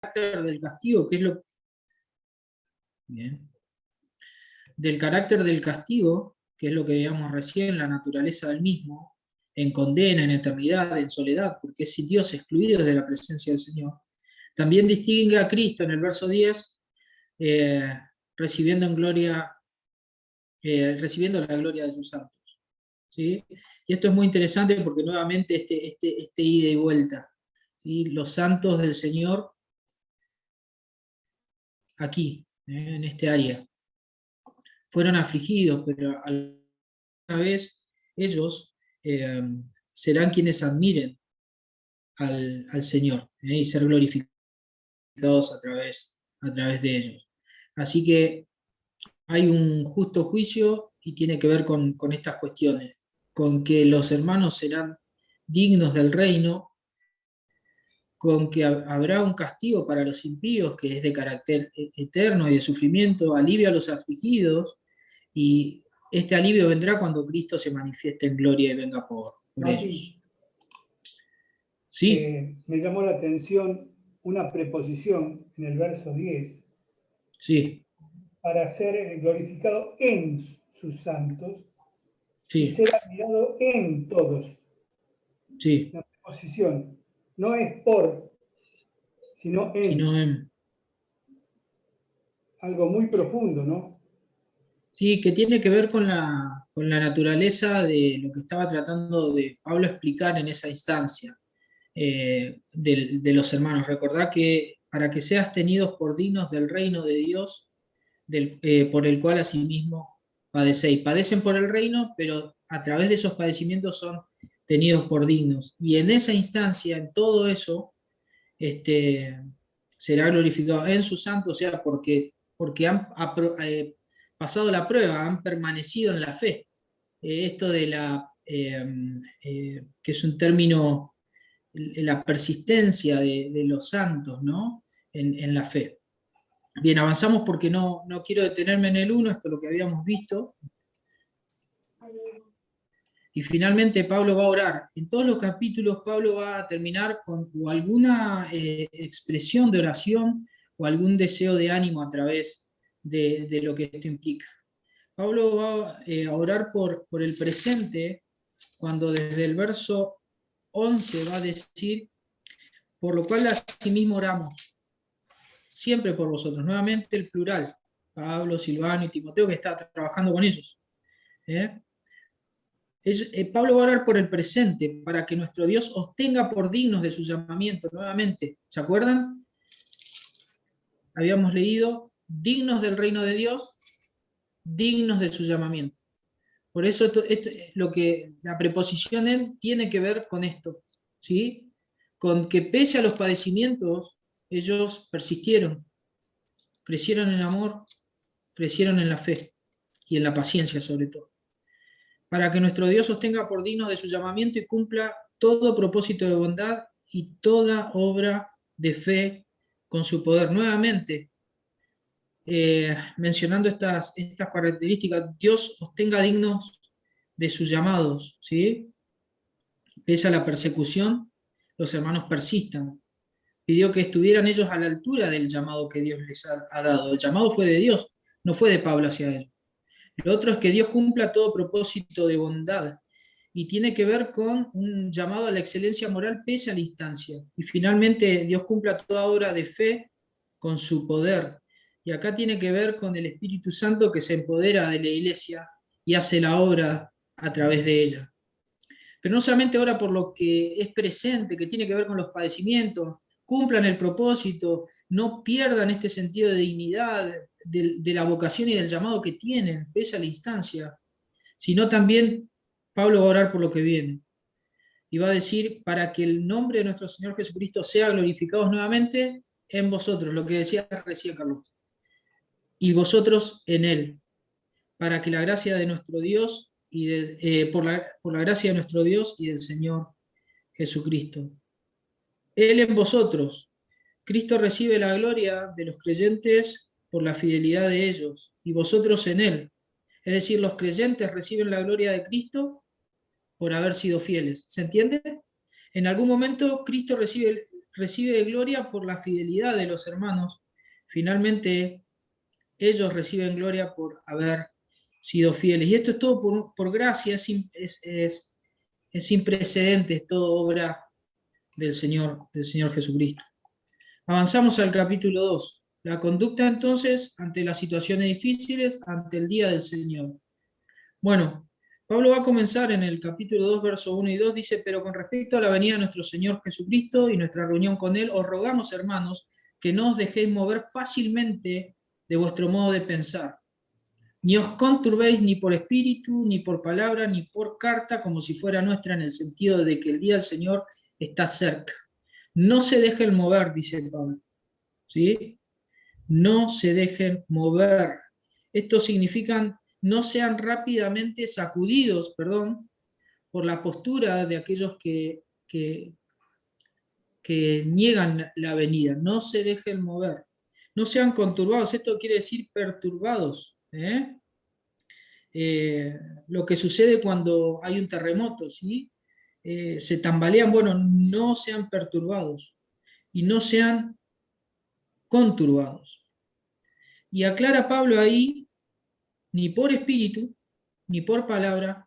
carácter del castigo, que es lo... Bien. Del carácter del castigo, que es lo que veíamos recién, la naturaleza del mismo, en condena, en eternidad, en soledad, porque es sin Dios, excluido de la presencia del Señor. También distingue a Cristo en el verso 10, eh, recibiendo en gloria, recibiendo la gloria de sus santos. ¿Sí? Y esto es muy interesante porque nuevamente este ida y vuelta. ¿Sí? Los santos del Señor aquí, en este área, fueron afligidos, pero alguna vez ellos serán quienes admiren al Señor, y ser glorificados a través de ellos. Así que hay un justo juicio y tiene que ver con estas cuestiones, con que los hermanos serán dignos del reino, con que habrá un castigo para los impíos que es de carácter eterno y de sufrimiento, alivio a los afligidos, y este alivio vendrá cuando Cristo se manifieste en gloria y venga por ellos. Sí. Me llamó la atención una preposición en el verso 10. Sí. Para ser glorificado en sus santos, sí. Y ser admirado en todos. Sí. La preposición no es por, sino en. Algo muy profundo, ¿no? Sí, que tiene que ver con la naturaleza de lo que estaba tratando de Pablo explicar en esa instancia de los hermanos. Recordá que para que seas tenidos por dignos del reino de Dios, por el cual asimismo padecéis. Padecen por el reino, pero a través de esos padecimientos son tenidos por dignos. Y en esa instancia, en todo eso, será glorificado en su santo, o sea, porque han pasado la prueba, han permanecido en la fe. Esto de que es un término, la persistencia de los santos, ¿no? En la fe. Bien, avanzamos porque no quiero detenerme en el 1, esto es lo que habíamos visto. Y finalmente Pablo va a orar. En todos los capítulos Pablo va a terminar con alguna expresión de oración o algún deseo de ánimo a través de lo que esto implica. Pablo va a orar por el presente, cuando desde el verso 11 va a decir, por lo cual asimismo oramos, siempre por vosotros. Nuevamente el plural, Pablo, Silvano y Timoteo, que está trabajando con ellos. Pablo va a orar por el presente, para que nuestro Dios os tenga por dignos de su llamamiento. Nuevamente, ¿se acuerdan? Habíamos leído, dignos del reino de Dios, dignos de su llamamiento. Por eso esto lo que la preposición en tiene que ver con esto, ¿sí? Con que pese a los padecimientos, ellos persistieron, crecieron en amor, crecieron en la fe y en la paciencia sobre todo, para que nuestro Dios os tenga por dignos de su llamamiento y cumpla todo propósito de bondad y toda obra de fe con su poder. Nuevamente, mencionando estas características, Dios os tenga dignos de sus llamados, ¿sí? Pese a la persecución, los hermanos persistan. Pidió que estuvieran ellos a la altura del llamado que Dios les ha dado. El llamado fue de Dios, no fue de Pablo hacia ellos. Lo otro es que Dios cumpla todo propósito de bondad y tiene que ver con un llamado a la excelencia moral pese a la instancia. Y finalmente Dios cumpla toda obra de fe con su poder. Y acá tiene que ver con el Espíritu Santo que se empodera de la iglesia y hace la obra a través de ella. Pero no solamente ora por lo que es presente, que tiene que ver con los padecimientos, cumplan el propósito, no pierdan este sentido de dignidad, de la vocación y del llamado que tienen, pese a la instancia, sino también Pablo va a orar por lo que viene. Y va a decir, para que el nombre de nuestro Señor Jesucristo sea glorificado nuevamente en vosotros, lo que decía recién Carlos, y vosotros en Él, para que la gracia de nuestro Dios por la gracia de nuestro Dios y del Señor Jesucristo. Él en vosotros. Cristo recibe la gloria de los creyentes por la fidelidad de ellos, y vosotros en Él. Es decir, los creyentes reciben la gloria de Cristo por haber sido fieles. ¿Se entiende? En algún momento Cristo recibe recibe gloria por la fidelidad de los hermanos. Finalmente, ellos reciben gloria por haber sido fieles. Y esto es todo por gracia, es sin precedentes, todo obra del Señor Jesucristo. Avanzamos al capítulo 2. La conducta entonces ante las situaciones difíciles, ante el día del Señor. Bueno, Pablo va a comenzar en el capítulo 2, versos 1 y 2, dice: pero con respecto a la venida de nuestro Señor Jesucristo y nuestra reunión con Él, os rogamos, hermanos, que no os dejéis mover fácilmente de vuestro modo de pensar. Ni os conturbéis ni por espíritu, ni por palabra, ni por carta, como si fuera nuestra, en el sentido de que el día del Señor está cerca. No se dejen mover, dice Pablo. ¿Sí? No se dejen mover. Esto significa no sean rápidamente sacudidos, por la postura de aquellos que niegan la venida. No se dejen mover. No sean conturbados. Esto quiere decir perturbados. Lo que sucede cuando hay un terremoto, ¿sí? Se tambalean. Bueno, no sean perturbados y no sean conturbados. Y aclara Pablo ahí, ni por espíritu, ni por palabra,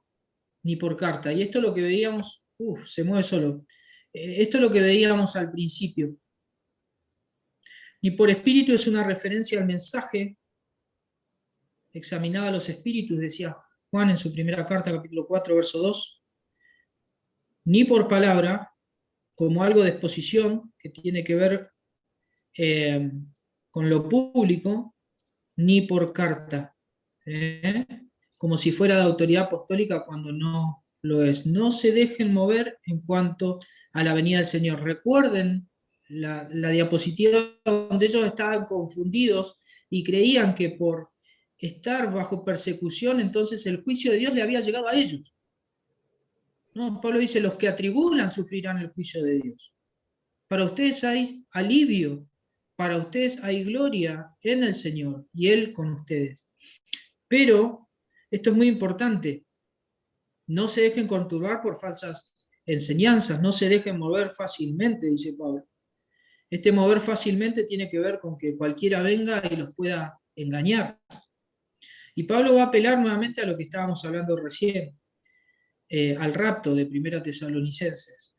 ni por carta. Y esto es lo que veíamos, se mueve solo. Esto es lo que veíamos al principio. Ni por espíritu es una referencia al mensaje. Examinaba los espíritus, decía Juan en su primera carta, capítulo 4, verso 2. Ni por palabra, como algo de exposición que tiene que ver con lo público, ni por carta, como si fuera de autoridad apostólica cuando no lo es. No se dejen mover en cuanto a la venida del Señor. Recuerden la diapositiva donde ellos estaban confundidos y creían que por estar bajo persecución, entonces el juicio de Dios le había llegado a ellos. No, Pablo dice: los que atribulan sufrirán el juicio de Dios. Para ustedes hay alivio, para ustedes hay gloria en el Señor y Él con ustedes. Pero, esto es muy importante, no se dejen conturbar por falsas enseñanzas, no se dejen mover fácilmente, dice Pablo. Este mover fácilmente tiene que ver con que cualquiera venga y los pueda engañar. Y Pablo va a apelar nuevamente a lo que estábamos hablando recién, al rapto de Primera Tesalonicenses.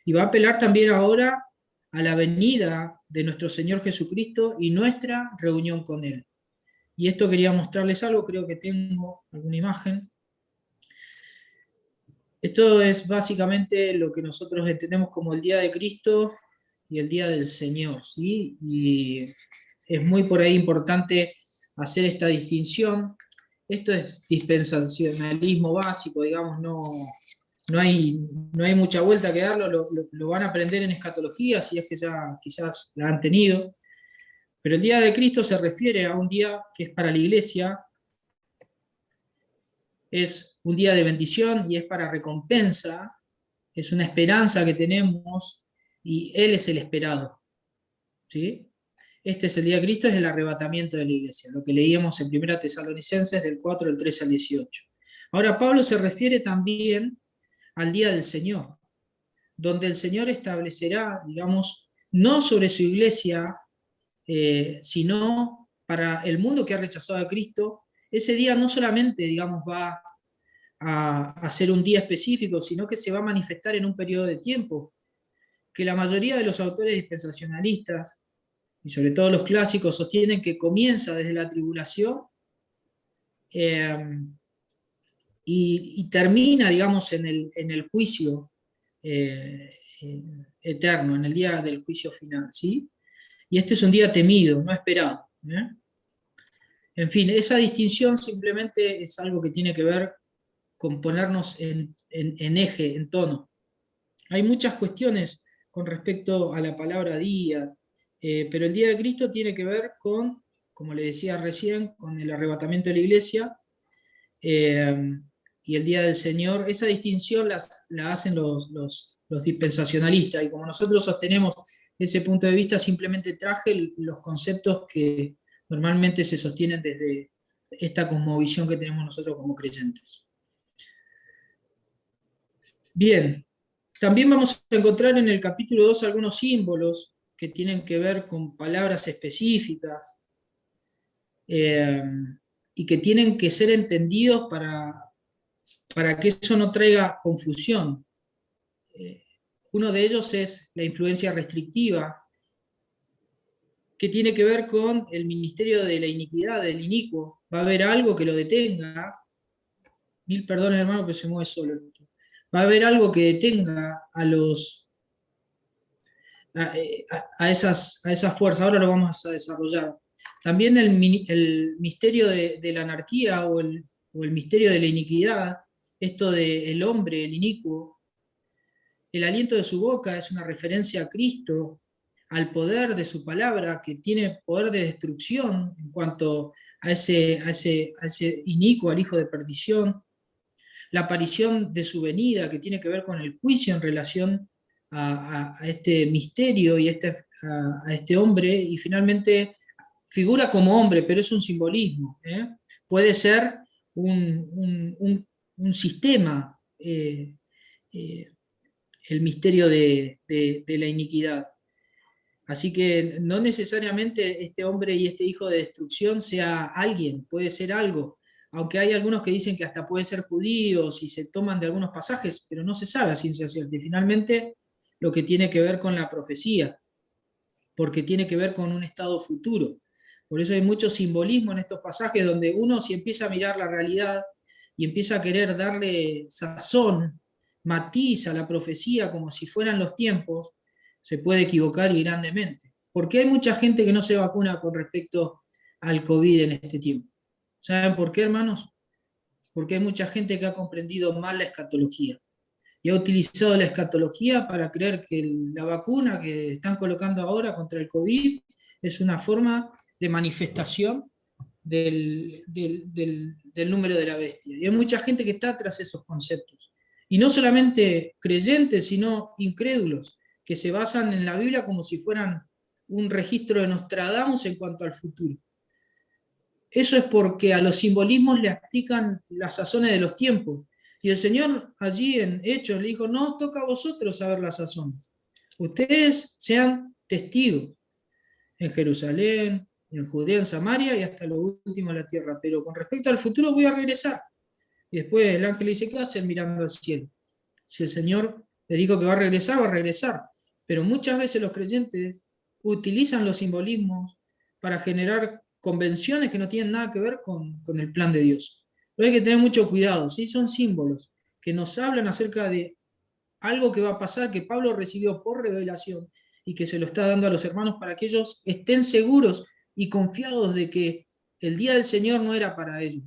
Y va a apelar también ahora a la venida de nuestro Señor Jesucristo y nuestra reunión con Él. Y esto quería mostrarles algo, creo que tengo alguna imagen. Esto es básicamente lo que nosotros entendemos como el día de Cristo y el día del Señor, ¿sí? Y es muy por ahí importante hacer esta distinción. Esto es dispensacionalismo básico, digamos, no hay mucha vuelta que darlo, lo van a aprender en escatología, si es que ya quizás la han tenido. Pero el día de Cristo se refiere a un día que es para la iglesia, es un día de bendición y es para recompensa, es una esperanza que tenemos y Él es el esperado. ¿Sí? Este es el día de Cristo, es el arrebatamiento de la iglesia, lo que leíamos en 1 Tesalonicenses del 4, del 13 al 18. Ahora Pablo se refiere también al día del Señor, donde el Señor establecerá, digamos, no sobre su iglesia, sino para el mundo que ha rechazado a Cristo. Ese día no solamente, digamos, va a ser un día específico, sino que se va a manifestar en un periodo de tiempo, que la mayoría de los autores dispensacionalistas, y sobre todo los clásicos, sostienen que comienza desde la tribulación y termina, digamos, en el juicio eterno, en el día del juicio final, ¿sí? Y este es un día temido, no esperado. En fin, esa distinción simplemente es algo que tiene que ver con ponernos en eje, en tono. Hay muchas cuestiones con respecto a la palabra día, pero el día de Cristo tiene que ver con, como le decía recién, con el arrebatamiento de la iglesia, y el día del Señor. Esa distinción la hacen los dispensacionalistas, y como nosotros sostenemos ese punto de vista, simplemente traje los conceptos que normalmente se sostienen desde esta cosmovisión que tenemos nosotros como creyentes. Bien, También vamos a encontrar en el capítulo 2 algunos símbolos que tienen que ver con palabras específicas eh, y que tienen que ser entendidos para que eso no traiga confusión. Uno de ellos es la influencia restrictiva, que tiene que ver con el ministerio de la iniquidad, del inicuo. Va a haber algo que lo detenga. Mil perdones, hermano, que se mueve solo. Va a haber algo que detenga a esas fuerzas. Ahora lo vamos a desarrollar. También el misterio de la anarquía o el misterio de la iniquidad, esto del hombre, el inicuo, el aliento de su boca es una referencia a Cristo, al poder de su palabra, que tiene poder de destrucción en cuanto a ese inicuo, al hijo de perdición. La aparición de su venida, que tiene que ver con el juicio en relación a este misterio y a este hombre, y finalmente figura como hombre, pero es un simbolismo. Puede ser un sistema, el misterio de la iniquidad. Así que no necesariamente este hombre y este hijo de destrucción sea alguien, puede ser algo, aunque hay algunos que dicen que hasta puede ser judíos y se toman de algunos pasajes, pero no se sabe a ciencia cierta. Y finalmente lo que tiene que ver con la profecía, porque tiene que ver con un estado futuro. Por eso hay mucho simbolismo en estos pasajes donde uno, si empieza a mirar la realidad y empieza a querer darle sazón, matiz a la profecía como si fueran los tiempos, se puede equivocar y grandemente. ¿Por qué hay mucha gente que no se vacuna con respecto al COVID en este tiempo? ¿Saben por qué, hermanos? Porque hay mucha gente que ha comprendido mal la escatología y ha utilizado la escatología para creer que la vacuna que están colocando ahora contra el COVID es una forma de manifestación del número de la bestia. Y hay mucha gente que está tras esos conceptos. Y no solamente creyentes, sino incrédulos, que se basan en la Biblia como si fueran un registro de Nostradamus en cuanto al futuro. Eso es porque a los simbolismos le aplican las sazones de los tiempos. Y el Señor allí en Hechos le dijo, no os toca a vosotros saber las sazones. Ustedes sean testigos en Jerusalén, en Judea, en Samaria y hasta lo último de la tierra. Pero con respecto al futuro voy a regresar. Y después el ángel le dice, ¿qué hacen mirando al cielo? Si el Señor le dijo que va a regresar, va a regresar. Pero muchas veces los creyentes utilizan los simbolismos para generar convenciones que no tienen nada que ver con el plan de Dios. Pero hay que tener mucho cuidado, ¿sí? Son símbolos que nos hablan acerca de algo que va a pasar, que Pablo recibió por revelación y que se lo está dando a los hermanos para que ellos estén seguros y confiados de que el día del Señor no era para ellos.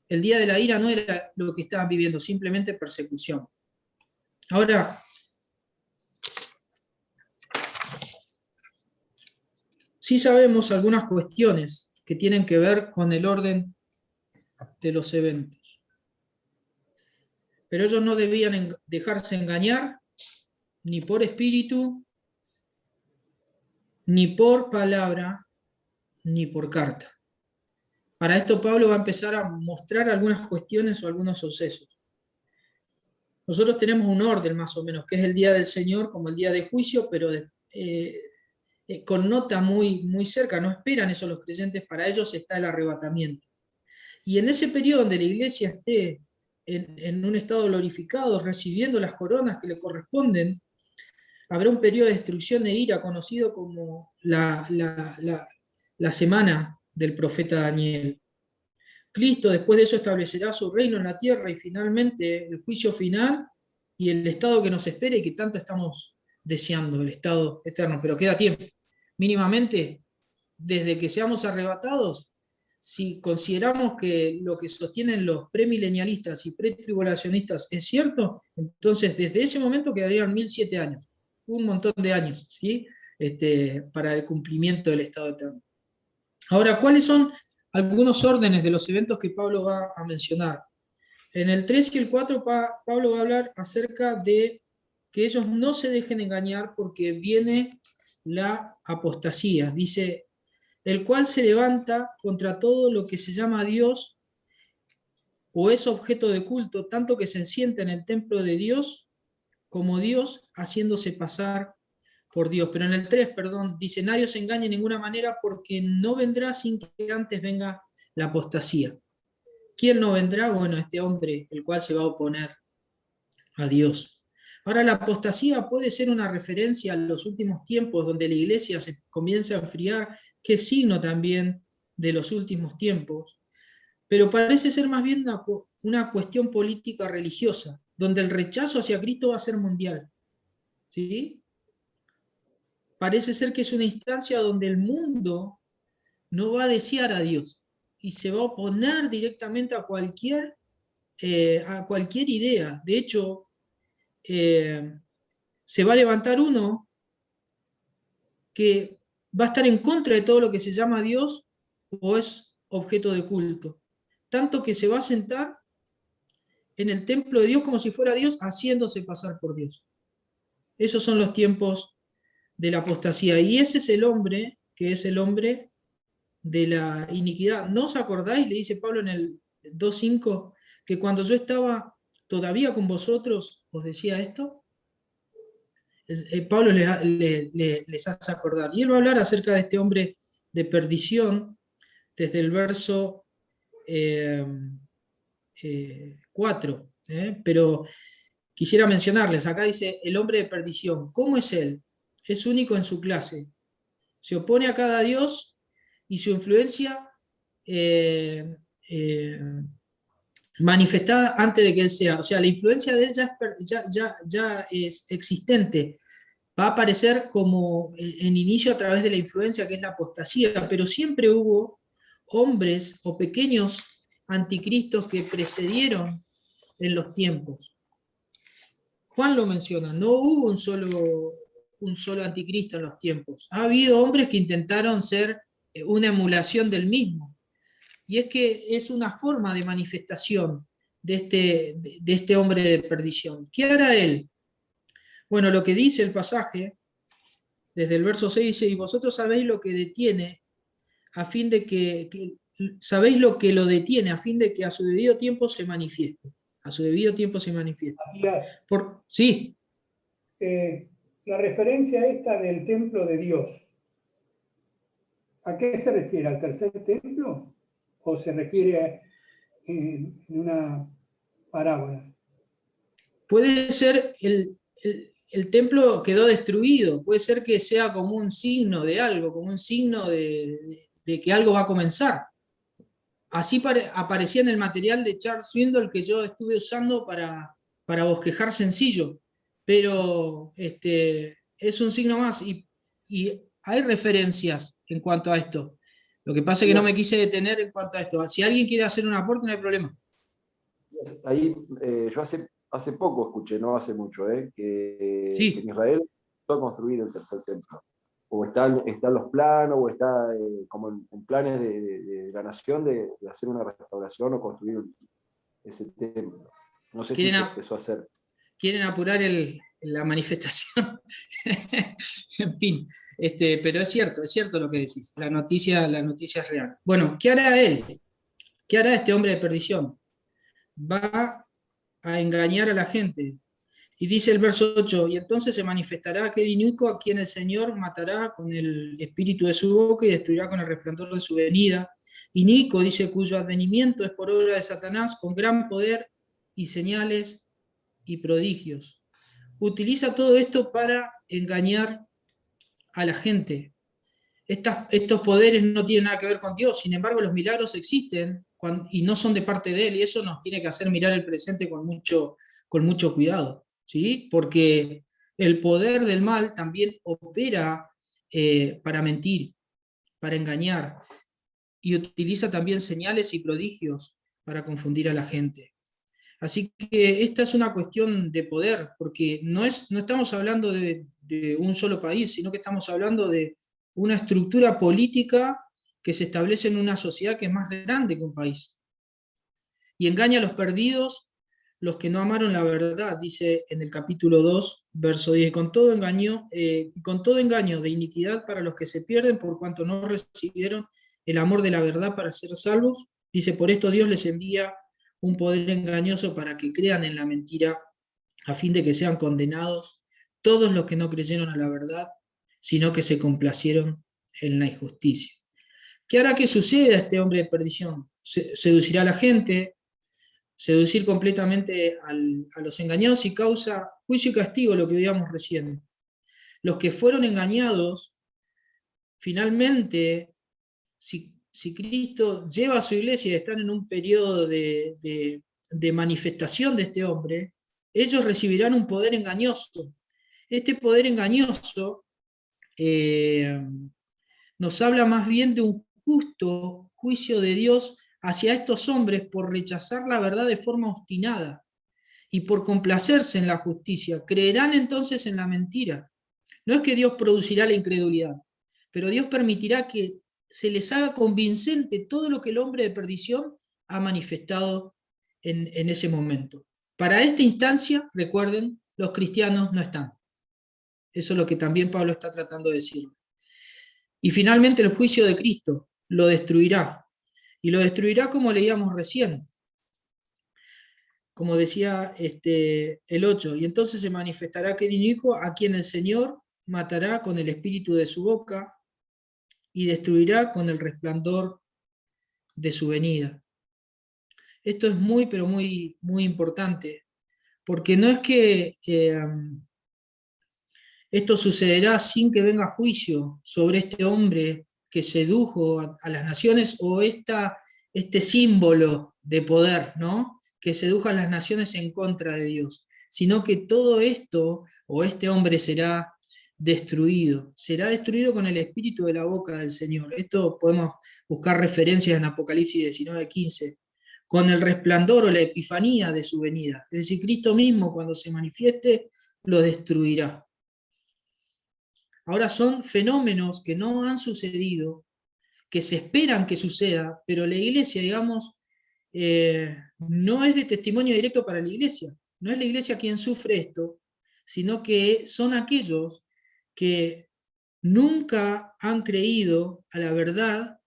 El día de la ira no era lo que estaban viviendo, simplemente persecución. Ahora, sí sabemos algunas cuestiones que tienen que ver con el orden de los eventos. Pero ellos no debían dejarse engañar ni por espíritu, ni por palabra, ni por carta. Para esto Pablo va a empezar a mostrar algunas cuestiones o algunos sucesos. Nosotros tenemos un orden más o menos, que es el día del Señor como el día de juicio, pero connota muy cerca, no esperan eso los creyentes, para ellos está el arrebatamiento. Y en ese periodo donde la iglesia esté en un estado glorificado, recibiendo las coronas que le corresponden, habrá un periodo de destrucción de ira conocido como la semana del profeta Daniel. Cristo después de eso establecerá su reino en la tierra y finalmente el juicio final y el estado que nos espera y que tanto estamos deseando, el estado eterno, pero queda tiempo. Mínimamente, desde que seamos arrebatados, si consideramos que lo que sostienen los premilenialistas y pretribulacionistas es cierto, entonces desde ese momento quedarían 1007 años, un montón de años, ¿sí? Para el cumplimiento del estado eterno. Ahora, ¿cuáles son algunos órdenes de los eventos que Pablo va a mencionar? En el 3 y el 4 Pablo va a hablar acerca de que ellos no se dejen engañar porque viene la apostasía. Dice, el cual se levanta contra todo lo que se llama Dios o es objeto de culto, tanto que se sienta en el templo de Dios como Dios, haciéndose pasar por Dios. Pero en el 3, perdón, dice, nadie os engañe de ninguna manera porque no vendrá sin que antes venga la apostasía. ¿Quién no vendrá? Bueno, este hombre, el cual se va a oponer a Dios. Ahora, la apostasía puede ser una referencia a los últimos tiempos donde la iglesia se comienza a enfriar, que es signo también de los últimos tiempos, pero parece ser más bien una cuestión política religiosa, donde el rechazo hacia Cristo va a ser mundial. ¿Sí? Parece ser que es una instancia donde el mundo no va a desear a Dios y se va a oponer directamente a cualquier idea. De hecho, se va a levantar uno que va a estar en contra de todo lo que se llama Dios o es objeto de culto. Tanto que se va a sentar en el templo de Dios como si fuera Dios, haciéndose pasar por Dios. Esos son los tiempos de la apostasía. Y ese es el hombre, que es el hombre de la iniquidad. ¿No os acordáis? Le dice Pablo en el 2:5, que cuando yo estaba todavía con vosotros, os decía esto. Pablo les hace acordar. Y él va a hablar acerca de este hombre de perdición desde el verso 4. Pero quisiera mencionarles, acá dice el hombre de perdición. ¿Cómo es él? Es único en su clase. Se opone a cada Dios y su influencia eh, eh, manifestada antes de que él sea. O sea, la influencia de él ya es existente. Va a aparecer como en inicio a través de la influencia que es la apostasía, pero siempre hubo hombres o pequeños anticristos que precedieron en los tiempos. Juan lo menciona, no hubo un solo anticristo en los tiempos. Ha habido hombres que intentaron ser una emulación del mismo. Y es que es una forma de manifestación de este hombre de perdición. ¿Qué hará él? Bueno, lo que dice el pasaje, desde el verso 6 dice, y vosotros sabéis lo que detiene, a fin de sabéis lo que lo detiene, a fin de que a su debido tiempo se manifieste. A su debido tiempo se manifieste. Matías, Sí. La referencia esta del templo de Dios, ¿a qué se refiere? ¿Al tercer templo? ¿O se refiere en una parábola? Puede ser el templo quedó destruido, puede ser que sea como un signo de algo, como un signo de que algo va a comenzar. Así aparecía en el material de Charles Swindoll que yo estuve usando para bosquejar sencillo, pero es un signo más y hay referencias en cuanto a esto. Lo que pasa es que no me quise detener en cuanto a esto. Si alguien quiere hacer un aporte, no hay problema. Ahí yo hace poco escuché, no hace mucho, que Sí. en Israel va a construir el tercer templo. O están los planos, o está como en planes de la nación de hacer una restauración o construir ese templo. No sé si se empezó a hacer. Quieren apurar la manifestación. En fin, pero es cierto lo que decís. La noticia es real. Bueno, ¿qué hará él? ¿Qué hará este hombre de perdición? Va a engañar a la gente. Y dice el verso 8, y entonces se manifestará aquel inicuo a quien el Señor matará con el espíritu de su boca y destruirá con el resplandor de su venida. Inicuo, dice, cuyo advenimiento es por obra de Satanás, con gran poder y señales y prodigios. Utiliza todo esto para engañar a la gente. Estos poderes no tienen nada que ver con Dios, sin embargo los milagros existen y no son de parte de Él, y eso nos tiene que hacer mirar el presente con mucho cuidado, ¿sí? Porque el poder del mal también opera para mentir, para engañar, y utiliza también señales y prodigios para confundir a la gente. Así que esta es una cuestión de poder, porque no estamos hablando de un solo país, sino que estamos hablando de una estructura política que se establece en una sociedad que es más grande que un país. Y engaña a los perdidos, los que no amaron la verdad, dice en el capítulo 2, verso 10, con todo engaño de iniquidad para los que se pierden por cuanto no recibieron el amor de la verdad para ser salvos. Dice, por esto Dios les envía un poder engañoso para que crean en la mentira a fin de que sean condenados todos los que no creyeron a la verdad, sino que se complacieron en la injusticia. ¿Qué hará que suceda a este hombre de perdición? Seducirá a la gente, seducir completamente a los engañados y causa juicio y castigo, lo que veíamos recién. Los que fueron engañados, finalmente, si Cristo lleva a su iglesia y están en un periodo de manifestación de este hombre, ellos recibirán un poder engañoso. Este poder engañoso nos habla más bien de un justo juicio de Dios hacia estos hombres por rechazar la verdad de forma obstinada y por complacerse en la justicia. Creerán entonces en la mentira. No es que Dios producirá la incredulidad, pero Dios permitirá que se les haga convincente todo lo que el hombre de perdición ha manifestado en ese momento. Para esta instancia, recuerden, los cristianos no están. Eso es lo que también Pablo está tratando de decir. Y finalmente el juicio de Cristo lo destruirá. Y lo destruirá como leíamos recién. Como decía el 8. Y entonces se manifestará aquel inicuo a quien el Señor matará con el espíritu de su boca y destruirá con el resplandor de su venida. Esto es muy, pero muy, muy importante. Porque no es que esto sucederá sin que venga juicio sobre este hombre que sedujo a las naciones o este símbolo de poder, ¿no? Que sedujo a las naciones en contra de Dios, sino que todo esto o este hombre será destruido con el espíritu de la boca del Señor. Esto podemos buscar referencias en Apocalipsis 19:15, con el resplandor o la epifanía de su venida. Es decir, Cristo mismo cuando se manifieste lo destruirá. Ahora son fenómenos que no han sucedido, que se esperan que suceda, pero la iglesia, digamos, no es de testimonio directo para la iglesia. No es la iglesia quien sufre esto, sino que son aquellos que nunca han creído a la verdad,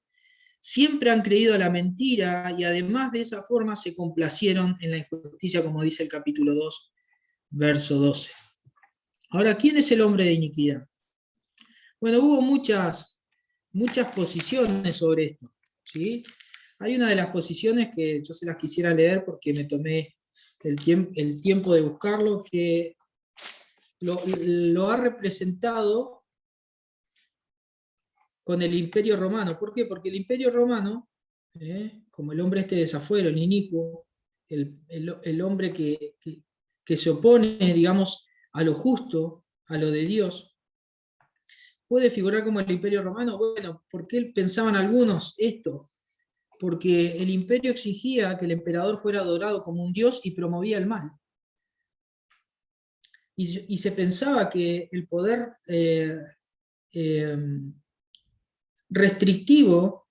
siempre han creído a la mentira y además de esa forma se complacieron en la injusticia, como dice el capítulo 2, verso 12. Ahora, ¿quién es el hombre de iniquidad? Bueno, hubo muchas posiciones sobre esto, ¿sí? Hay una de las posiciones que yo se las quisiera leer porque me tomé el tiempo de buscarlo, que lo ha representado con el Imperio Romano. ¿Por qué? Porque el Imperio Romano, como el hombre desafuero, el inicuo, el hombre que se opone, digamos, a lo justo, a lo de Dios, puede figurar como el Imperio Romano. Bueno, ¿por qué pensaban algunos esto? Porque el imperio exigía que el emperador fuera adorado como un dios y promovía el mal. Y se pensaba que el poder restrictivo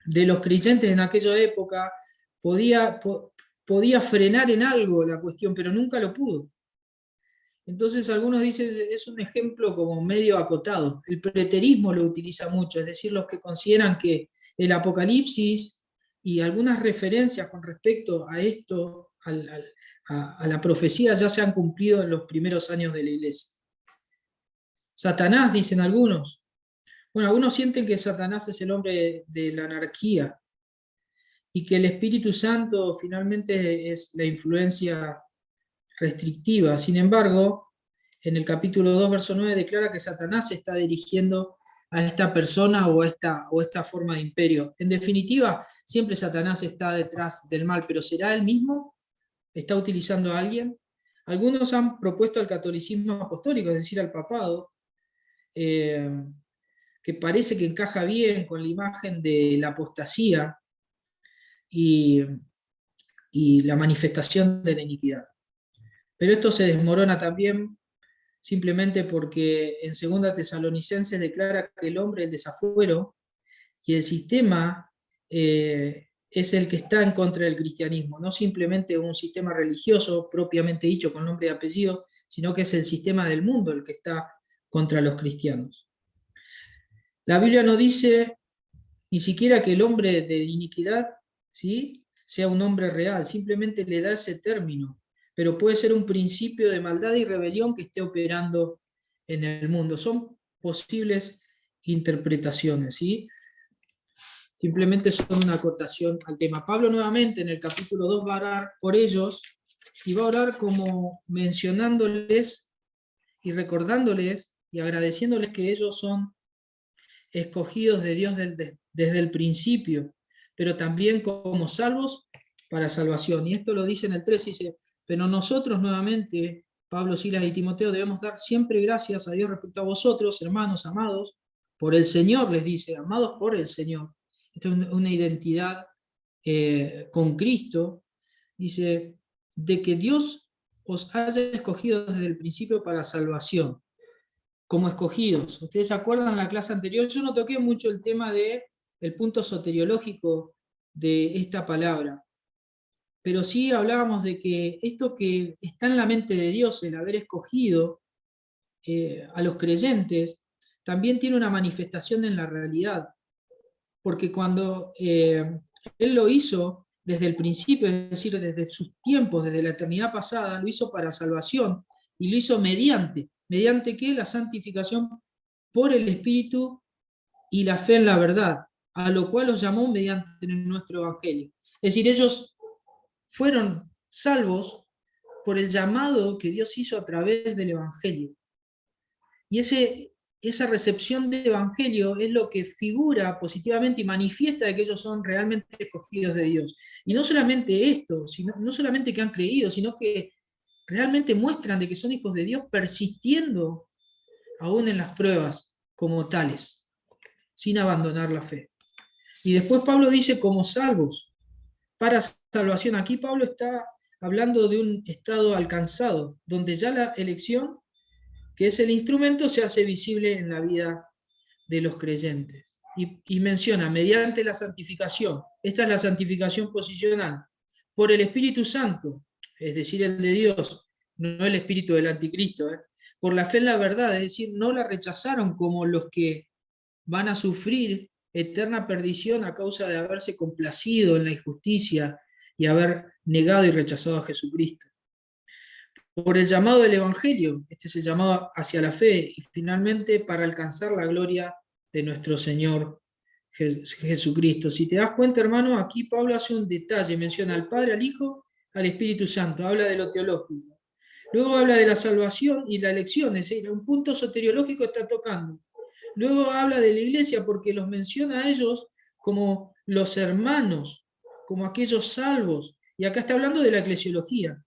de los creyentes en aquella época podía frenar en algo la cuestión, pero nunca lo pudo. Entonces algunos dicen, es un ejemplo como medio acotado. El preterismo lo utiliza mucho, es decir, los que consideran que el Apocalipsis y algunas referencias con respecto a esto, a la profecía, ya se han cumplido en los primeros años de la iglesia. Satanás, dicen algunos. Bueno, algunos sienten que Satanás es el hombre de la anarquía y que el Espíritu Santo finalmente es la influencia restrictiva. Sin embargo, en el capítulo 2, verso 9, declara que Satanás se está dirigiendo a esta persona o esta forma de imperio. En definitiva, siempre Satanás está detrás del mal, pero ¿será él mismo? ¿Está utilizando a alguien? Algunos han propuesto al catolicismo apostólico, es decir, al papado, que parece que encaja bien con la imagen de la apostasía y la manifestación de la iniquidad. Pero esto se desmorona también simplemente porque en 2 Tesalonicenses declara que el hombre, el desafuero, y el sistema es el que está en contra del cristianismo, no simplemente un sistema religioso propiamente dicho con nombre y apellido, sino que es el sistema del mundo el que está contra los cristianos. La Biblia no dice ni siquiera que el hombre de iniquidad, ¿sí?, sea un hombre real, simplemente le da ese término. pero puede ser un principio de maldad y rebelión que esté operando en el mundo. Son posibles interpretaciones, ¿sí? Simplemente son una acotación al tema. Pablo nuevamente en el capítulo 2 va a orar por ellos y va a orar como mencionándoles y recordándoles y agradeciéndoles que ellos son escogidos de Dios desde el principio, pero también como salvos para salvación. Y esto lo dice en el 3, dice, pero nosotros nuevamente, Pablo, Silas y Timoteo, debemos dar siempre gracias a Dios respecto a vosotros, hermanos amados, por el Señor, les dice, amados por el Señor. Esta es una identidad con Cristo. Dice, de que Dios os haya escogido desde el principio para salvación, como escogidos. ¿Ustedes se acuerdan en la clase anterior? Yo no toqué mucho el tema del punto soteriológico de esta palabra, pero sí hablábamos de que esto que está en la mente de Dios, el haber escogido a los creyentes, también tiene una manifestación en la realidad, porque cuando Él lo hizo desde el principio, es decir, desde sus tiempos, desde la eternidad pasada, lo hizo para salvación, y lo hizo ¿mediante qué? La santificación por el Espíritu y la fe en la verdad, a lo cual los llamó mediante nuestro Evangelio. Es decir, ellos fueron salvos por el llamado que Dios hizo a través del Evangelio. Y esa recepción del Evangelio es lo que figura positivamente y manifiesta de que ellos son realmente escogidos de Dios. Y no solamente esto, no solamente que han creído, sino que realmente muestran de que son hijos de Dios persistiendo aún en las pruebas como tales, sin abandonar la fe. Y después Pablo dice como salvos, para salvación. Aquí Pablo está hablando de un estado alcanzado, donde ya la elección, que es el instrumento, se hace visible en la vida de los creyentes. Y menciona, mediante la santificación, esta es la santificación posicional, por el Espíritu Santo, es decir, el de Dios, no el espíritu del anticristo, por la fe en la verdad, es decir, no la rechazaron como los que van a sufrir eterna perdición a causa de haberse complacido en la injusticia y haber negado y rechazado a Jesucristo. Por el llamado del Evangelio, este es el llamado hacia la fe, y finalmente para alcanzar la gloria de nuestro Señor Jesucristo. Si te das cuenta, hermano, aquí Pablo hace un detalle, menciona al Padre, al Hijo, al Espíritu Santo, habla de lo teológico. Luego habla de la salvación y la elección, es decir, un punto soteriológico está tocando. Luego habla de la iglesia porque los menciona a ellos como los hermanos, como aquellos salvos. Y acá está hablando de la eclesiología.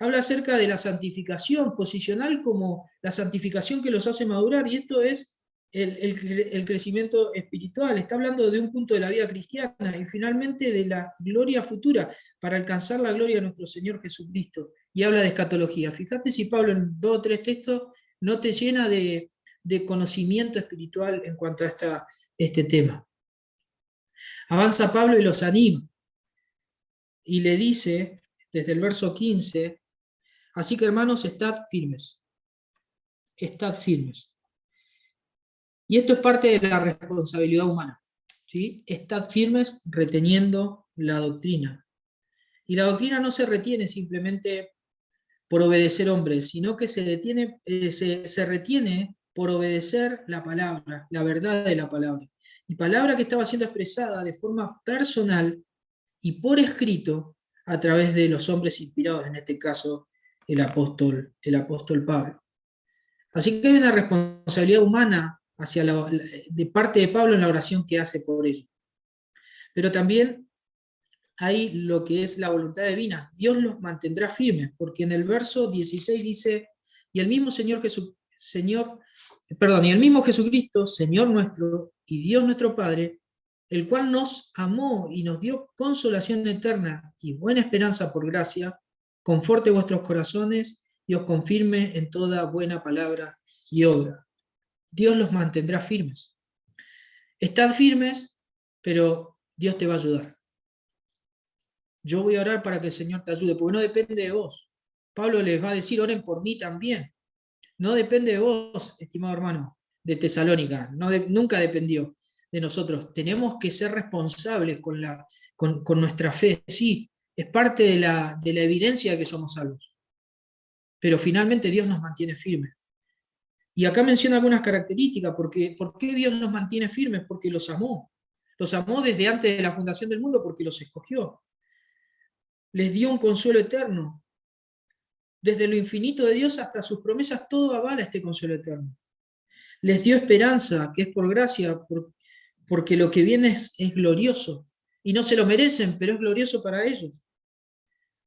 Habla acerca de la santificación posicional como la santificación que los hace madurar, y esto es el crecimiento espiritual. Está hablando de un punto de la vida cristiana y finalmente de la gloria futura para alcanzar la gloria de nuestro Señor Jesucristo. Y habla de escatología. Fíjate si Pablo en 2 o 3 textos no te llena de conocimiento espiritual en cuanto a este tema. Avanza Pablo y los anima y le dice desde el verso 15: así que, hermanos, estad firmes. Estad firmes. Y esto es parte de la responsabilidad humana, ¿sí? Estad firmes reteniendo la doctrina. Y la doctrina no se retiene simplemente por obedecer hombres, sino que se retiene por obedecer la palabra, la verdad de la palabra. Y palabra que estaba siendo expresada de forma personal y por escrito a través de los hombres inspirados, en este caso el apóstol Pablo. Así que hay una responsabilidad humana de parte de Pablo en la oración que hace por ellos. Pero también hay lo que es la voluntad divina. Dios los mantendrá firmes, porque en el verso 16 dice, y el mismo Jesucristo, Señor nuestro y Dios nuestro Padre, el cual nos amó y nos dio consolación eterna y buena esperanza por gracia, conforte vuestros corazones y os confirme en toda buena palabra y obra. Dios los mantendrá firmes. Estad firmes, pero Dios te va a ayudar. Yo voy a orar para que el Señor te ayude, porque no depende de vos. Pablo les va a decir, oren por mí también. No depende de vos, estimado hermano, de Tesalónica. Nunca dependió de nosotros. Tenemos que ser responsables con nuestra fe. Sí, es parte de la evidencia de que somos salvos. pero finalmente Dios nos mantiene firmes. Y acá menciona algunas características, porque ¿por qué Dios nos mantiene firmes? Porque los amó. Los amó desde antes de la fundación del mundo porque los escogió. Les dio un consuelo eterno. Desde lo infinito de Dios hasta sus promesas, todo avala este consuelo eterno. Les dio esperanza, que es por gracia, porque lo que viene es glorioso. Y no se lo merecen, pero es glorioso para ellos.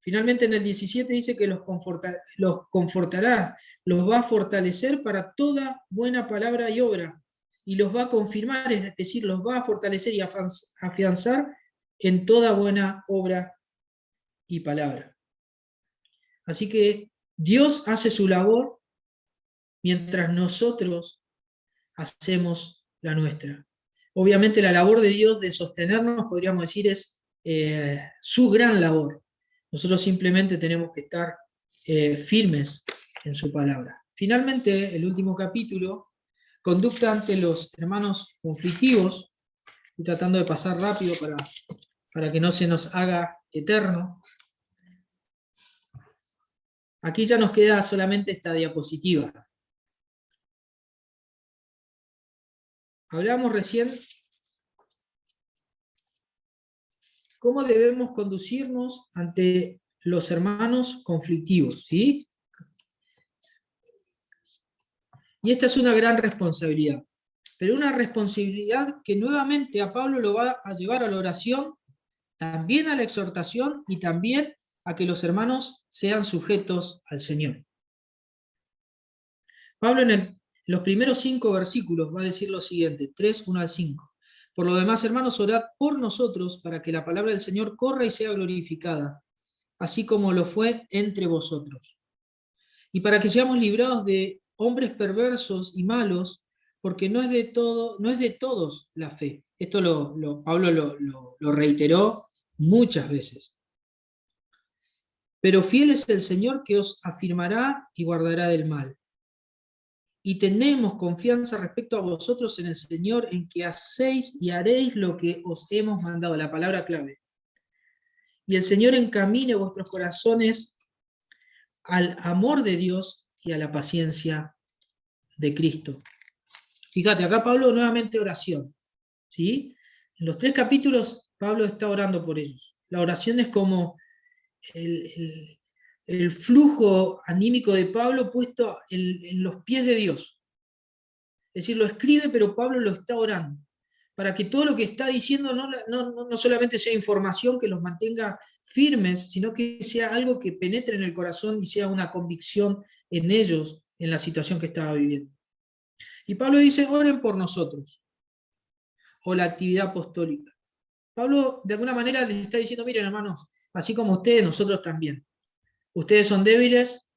Finalmente en el 17 dice que los confortará, los va a fortalecer para toda buena palabra y obra, y los va a confirmar, es decir, los va a fortalecer y afianzar en toda buena obra y palabra. Así que Dios hace su labor mientras nosotros hacemos la nuestra. Obviamente la labor de Dios de sostenernos, podríamos decir, es su gran labor. Nosotros simplemente tenemos que estar firmes en su palabra. Finalmente, el último capítulo, conducta ante los hermanos conflictivos. Estoy tratando de pasar rápido para que no se nos haga eterno. Aquí ya nos queda solamente esta diapositiva. Hablamos recién cómo debemos conducirnos ante los hermanos conflictivos, ¿sí? Y esta es una gran responsabilidad, pero una responsabilidad que nuevamente a Pablo lo va a llevar a la oración, también a la exhortación y también a que los hermanos sean sujetos al Señor. Pablo en los primeros 5 versículos va a decir lo siguiente, 3, 1 al 5. Por lo demás, hermanos, orad por nosotros para que la palabra del Señor corra y sea glorificada, así como lo fue entre vosotros. Y para que seamos librados de hombres perversos y malos, porque no es de todos la fe. Esto Pablo lo reiteró muchas veces. Pero fiel es el Señor que os afirmará y guardará del mal. Y tenemos confianza respecto a vosotros en el Señor, en que hacéis y haréis lo que os hemos mandado, la palabra clave. Y el Señor encamine vuestros corazones al amor de Dios y a la paciencia de Cristo. Fíjate, acá Pablo nuevamente oración, ¿sí? En los 3 capítulos Pablo está orando por ellos. La oración es como el flujo anímico de Pablo puesto en los pies de Dios. Es decir, lo escribe, pero Pablo lo está orando, para que todo lo que está diciendo no solamente sea información que los mantenga firmes, sino que sea algo que penetre en el corazón y sea una convicción en ellos, en la situación que estaba viviendo. Y Pablo dice, oren por nosotros, o la actividad apostólica. Pablo de alguna manera les está diciendo, miren hermanos, así como ustedes, nosotros también. Ustedes son débiles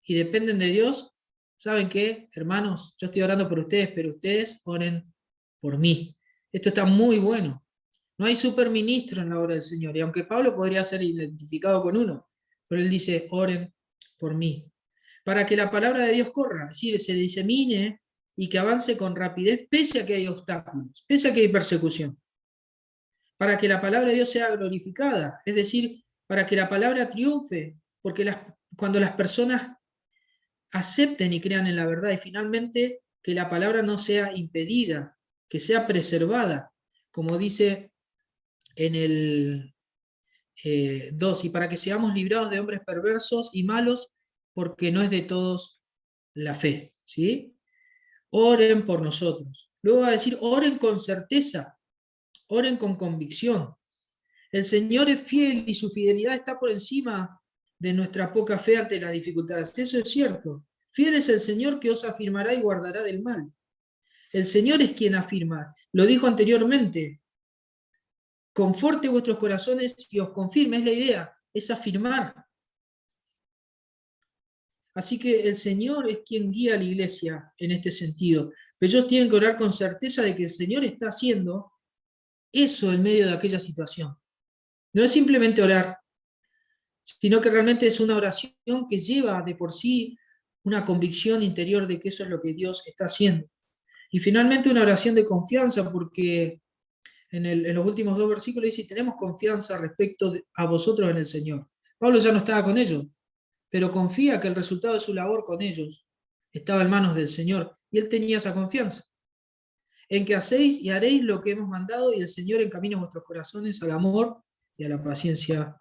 y dependen de Dios. ¿Saben qué, hermanos? Yo estoy orando por ustedes, pero ustedes oren por mí. Esto está muy bueno. No hay superministro en la obra del Señor. Y aunque Pablo podría ser identificado con uno, pero él dice, oren por mí. Para que la palabra de Dios corra, es decir, se disemine y que avance con rapidez, pese a que hay obstáculos, pese a que hay persecución. Para que la palabra de Dios sea glorificada, es decir, para que la palabra triunfe, porque cuando las personas acepten y crean en la verdad, y finalmente que la palabra no sea impedida, que sea preservada, como dice en el 2, y para que seamos librados de hombres perversos y malos, porque no es de todos la fe, ¿sí? Oren por nosotros. Luego va a decir, oren con certeza, oren con convicción. El Señor es fiel y su fidelidad está por encima de nuestra poca fe ante las dificultades. Eso es cierto. Fiel es el Señor que os afirmará y guardará del mal. El Señor es quien afirma. Lo dijo anteriormente. Conforte vuestros corazones y os confirme. Es la idea, es afirmar. Así que el Señor es quien guía a la iglesia en este sentido. Pero ellos tienen que orar con certeza de que el Señor está haciendo eso en medio de aquella situación. No es simplemente orar, sino que realmente es una oración que lleva de por sí una convicción interior de que eso es lo que Dios está haciendo. Y finalmente una oración de confianza, porque en los últimos 2 versículos dice, tenemos confianza respecto a vosotros en el Señor. Pablo ya no estaba con ellos, pero confía que el resultado de su labor con ellos estaba en manos del Señor, y él tenía esa confianza, en que hacéis y haréis lo que hemos mandado, y el Señor encamina vuestros corazones al amor y a la paciencia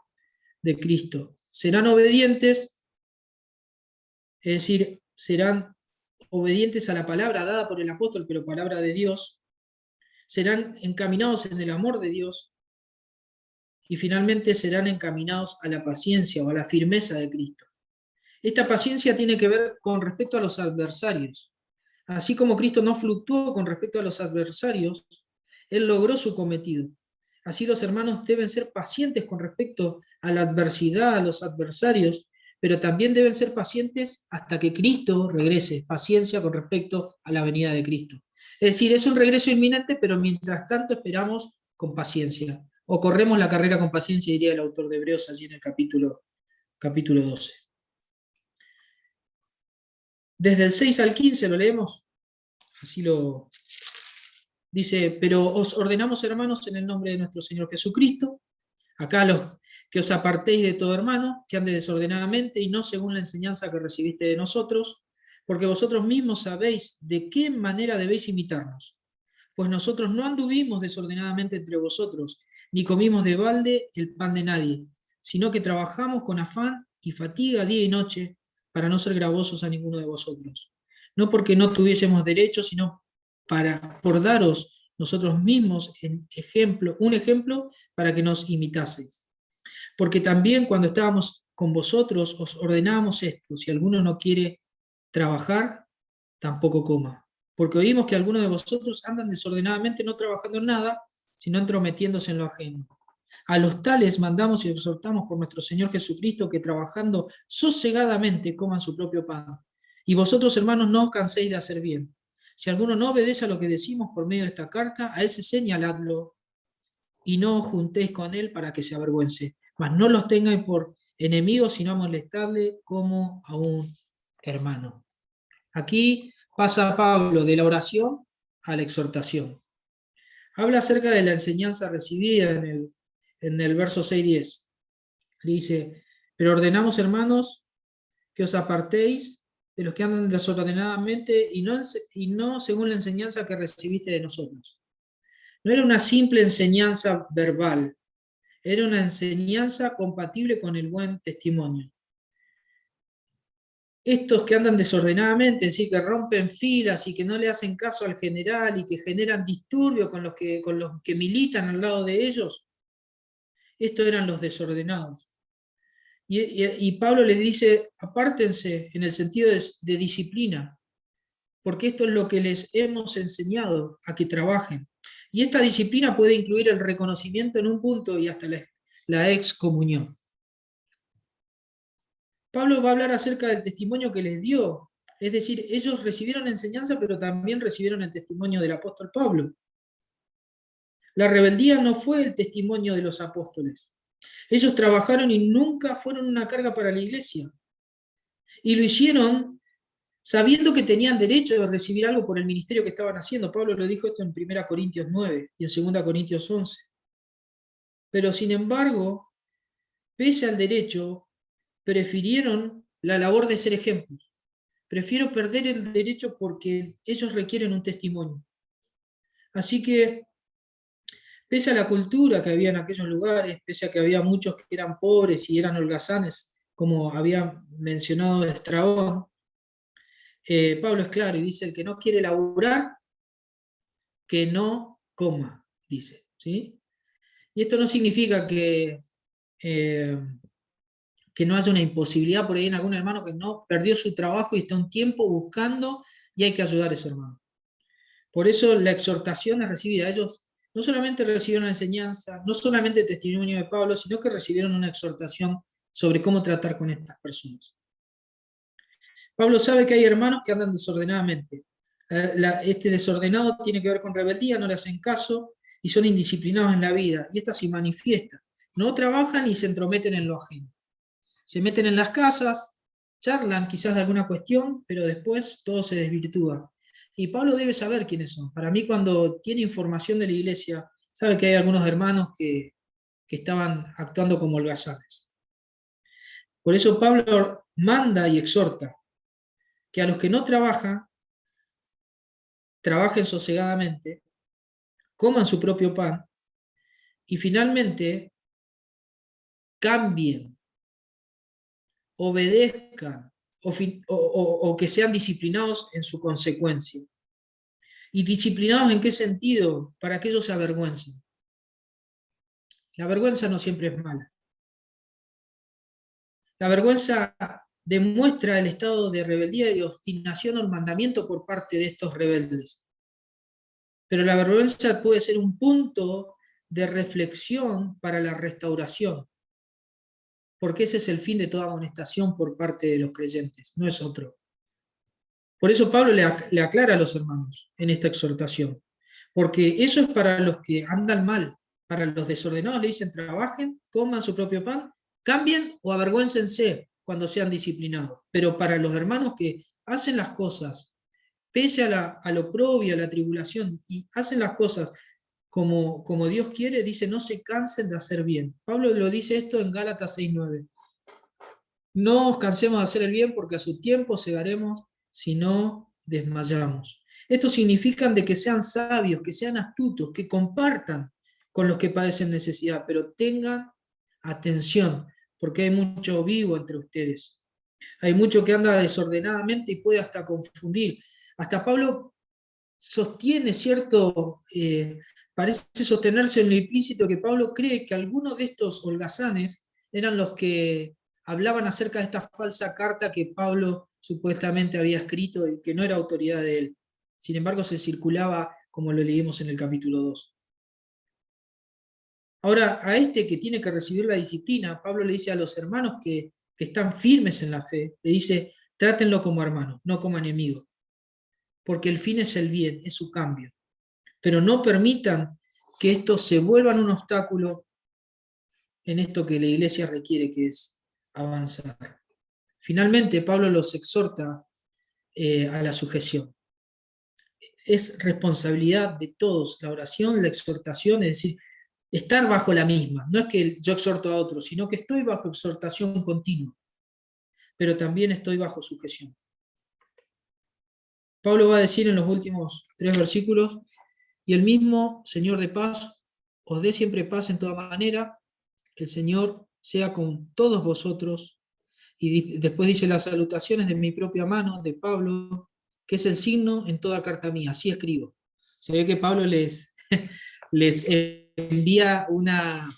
de Cristo. Serán obedientes, es decir, serán obedientes a la palabra dada por el apóstol, pero palabra de Dios, serán encaminados en el amor de Dios, y finalmente serán encaminados a la paciencia o a la firmeza de Cristo. Esta paciencia tiene que ver con respecto a los adversarios. Así como Cristo no fluctuó con respecto a los adversarios, Él logró su cometido. Así los hermanos deben ser pacientes con respecto a la adversidad, a los adversarios, pero también deben ser pacientes hasta que Cristo regrese. Paciencia con respecto a la venida de Cristo. Es decir, es un regreso inminente, pero mientras tanto esperamos con paciencia. O corremos la carrera con paciencia, diría el autor de Hebreos allí en el capítulo 12. Desde el 6 al 15 lo leemos. Así lo dice: pero os ordenamos, hermanos, en el nombre de nuestro Señor Jesucristo, acá los que os apartéis de todo hermano, que ande desordenadamente y no según la enseñanza que recibiste de nosotros, porque vosotros mismos sabéis de qué manera debéis imitarnos. Pues nosotros no anduvimos desordenadamente entre vosotros, ni comimos de balde el pan de nadie, sino que trabajamos con afán y fatiga día y noche, para no ser gravosos a ninguno de vosotros. No porque no tuviésemos derecho, sino por daros nosotros mismos un ejemplo para que nos imitaseis. Porque también cuando estábamos con vosotros os ordenábamos esto: si alguno no quiere trabajar, tampoco coma. Porque oímos que algunos de vosotros andan desordenadamente, no trabajando en nada, sino entrometiéndose en lo ajeno. A los tales mandamos y exhortamos por nuestro Señor Jesucristo que trabajando sosegadamente coman su propio pan. Y vosotros, hermanos, no os canséis de hacer bien. Si alguno no obedece a lo que decimos por medio de esta carta, a ese señaladlo y no os juntéis con él para que se avergüence. Mas no los tengáis por enemigos, sino a molestarle como a un hermano. Aquí pasa Pablo de la oración a la exhortación. Habla acerca de la enseñanza recibida en el verso 6-10. Le dice: pero ordenamos, hermanos, que os apartéis de los que andan desordenadamente y no según la enseñanza que recibiste de nosotros. No era una simple enseñanza verbal, era una enseñanza compatible con el buen testimonio. Estos que andan desordenadamente, es decir, que rompen filas y que no le hacen caso al general y que generan disturbio con los que militan al lado de ellos, estos eran los desordenados. Y Pablo les dice: apártense en el sentido de disciplina, porque esto es lo que les hemos enseñado, a que trabajen. Y esta disciplina puede incluir el reconocimiento en un punto y hasta la excomunión. Pablo va a hablar acerca del testimonio que les dio. Es decir, ellos recibieron enseñanza, pero también recibieron el testimonio del apóstol Pablo. La rebeldía no fue el testimonio de los apóstoles. Ellos trabajaron y nunca fueron una carga para la iglesia. Y lo hicieron sabiendo que tenían derecho de recibir algo por el ministerio que estaban haciendo. Pablo lo dijo esto en 1 Corintios 9 y en 2 Corintios 11. Pero sin embargo, pese al derecho, prefirieron la labor de ser ejemplos. Prefiero perder el derecho porque ellos requieren un testimonio. Así que, pese a la cultura que había en aquellos lugares, pese a que había muchos que eran pobres y eran holgazanes, como había mencionado Estrabón, Pablo es claro y dice: el que no quiere laburar, que no coma, dice. ¿Sí? Y esto no significa que no haya una imposibilidad por ahí en algún hermano que no perdió su trabajo y está un tiempo buscando, y hay que ayudar a ese hermano. Por eso la exhortación es recibida. Ellos no solamente recibieron la enseñanza, no solamente el testimonio de Pablo, sino que recibieron una exhortación sobre cómo tratar con estas personas. Pablo sabe que hay hermanos que andan desordenadamente. Este desordenado tiene que ver con rebeldía, no le hacen caso y son indisciplinados en la vida. Y esta se manifiesta. No trabajan y se entrometen en lo ajeno. Se meten en las casas, charlan quizás de alguna cuestión, pero después todo se desvirtúa. Y Pablo debe saber quiénes son. Para mí, cuando tiene información de la iglesia, sabe que hay algunos hermanos que estaban actuando como holgazanes. Por eso Pablo manda y exhorta que a los que no trabajan, trabajen sosegadamente, coman su propio pan y finalmente cambien, obedezcan o que sean disciplinados en su consecuencia. ¿Y disciplinados en qué sentido? Para que ellos se avergüencen. La vergüenza no siempre es mala. La vergüenza demuestra el estado de rebeldía y obstinación al mandamiento por parte de estos rebeldes. Pero la vergüenza puede ser un punto de reflexión para la restauración, porque ese es el fin de toda amonestación por parte de los creyentes, no es otro. Por eso Pablo le aclara a los hermanos en esta exhortación, porque eso es para los que andan mal, para los desordenados le dicen trabajen, coman su propio pan, cambien o avergüéncense cuando sean disciplinados, pero para los hermanos que hacen las cosas pese a lo oprobio, a la tribulación, y hacen las cosas como Dios quiere, dice, no se cansen de hacer bien. Pablo lo dice esto en Gálatas 6:9. No os cansemos de hacer el bien porque a su tiempo segaremos si no desmayamos. Esto significa de que sean sabios, que sean astutos, que compartan con los que padecen necesidad, pero tengan atención, porque hay mucho vivo entre ustedes. Hay mucho que anda desordenadamente y puede hasta confundir. Hasta Pablo sostiene parece sostenerse en lo implícito que Pablo cree que algunos de estos holgazanes eran los que hablaban acerca de esta falsa carta que Pablo supuestamente había escrito y que no era autoridad de él. Sin embargo, se circulaba como lo leímos en el capítulo 2. Ahora, a este que tiene que recibir la disciplina, Pablo le dice a los hermanos que están firmes en la fe, le dice, trátenlo como hermano, no como enemigo, porque el fin es el bien, es su cambio. Pero no permitan que esto se vuelva un obstáculo en esto que la iglesia requiere, que es avanzar. Finalmente, Pablo los exhorta a la sujeción. Es responsabilidad de todos la oración, la exhortación, es decir, estar bajo la misma. No es que yo exhorto a otros, sino que estoy bajo exhortación continua, pero también estoy bajo sujeción. Pablo va a decir en los últimos 3 versículos, y el mismo Señor de paz os dé siempre paz en toda manera, que el Señor sea con todos vosotros. Y después dice las salutaciones de mi propia mano, de Pablo, que es el signo en toda carta mía, así escribo. Se ve que Pablo les envía una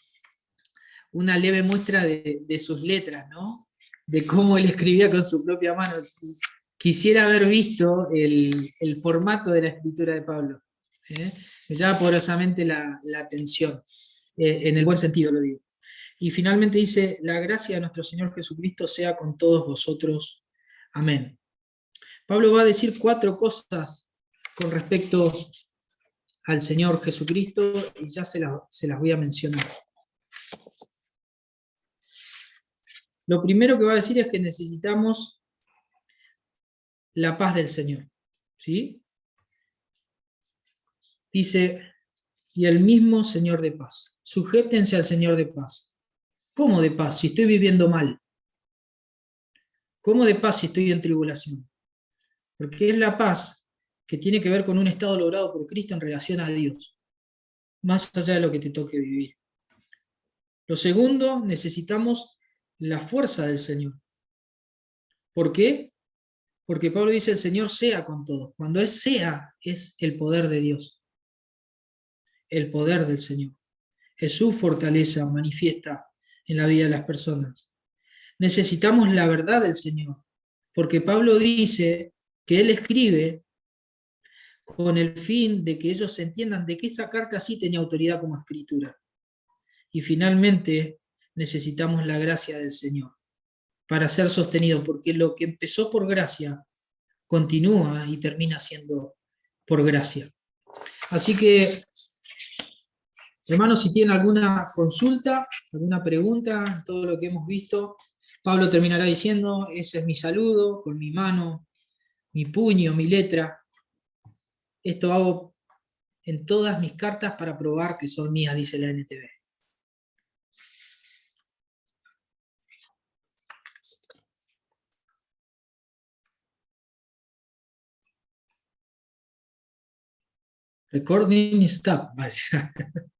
leve muestra de sus letras, ¿no? De cómo él escribía con su propia mano. Quisiera haber visto el formato de la escritura de Pablo. Me llama poderosamente la atención, en el buen sentido lo digo. Y finalmente dice, la gracia de nuestro Señor Jesucristo sea con todos vosotros. Amén. Pablo va a decir 4 cosas con respecto al Señor Jesucristo y ya se las voy a mencionar. Lo primero que va a decir es que necesitamos la paz del Señor. ¿Sí? Dice, y el mismo Señor de paz. Sujétense al Señor de paz. ¿Cómo de paz si estoy viviendo mal? ¿Cómo de paz si estoy en tribulación? Porque es la paz que tiene que ver con un estado logrado por Cristo en relación a Dios, más allá de lo que te toque vivir. Lo segundo, necesitamos la fuerza del Señor. ¿Por qué? Porque Pablo dice, el Señor sea con todos. Cuando es sea, es el poder de Dios. El poder del Señor. Es su fortaleza manifiesta en la vida de las personas. Necesitamos la verdad del Señor, porque Pablo dice que él escribe con el fin de que ellos entiendan de que esa carta sí tenía autoridad como escritura. Y finalmente necesitamos la gracia del Señor para ser sostenido, porque lo que empezó por gracia continúa y termina siendo por gracia. Así que, hermanos, si tienen alguna consulta, alguna pregunta, todo lo que hemos visto, Pablo terminará diciendo, ese es mi saludo, con mi mano, mi puño, mi letra. Esto hago en todas mis cartas para probar que son mías, dice la NTV. Recording stop, va a decir.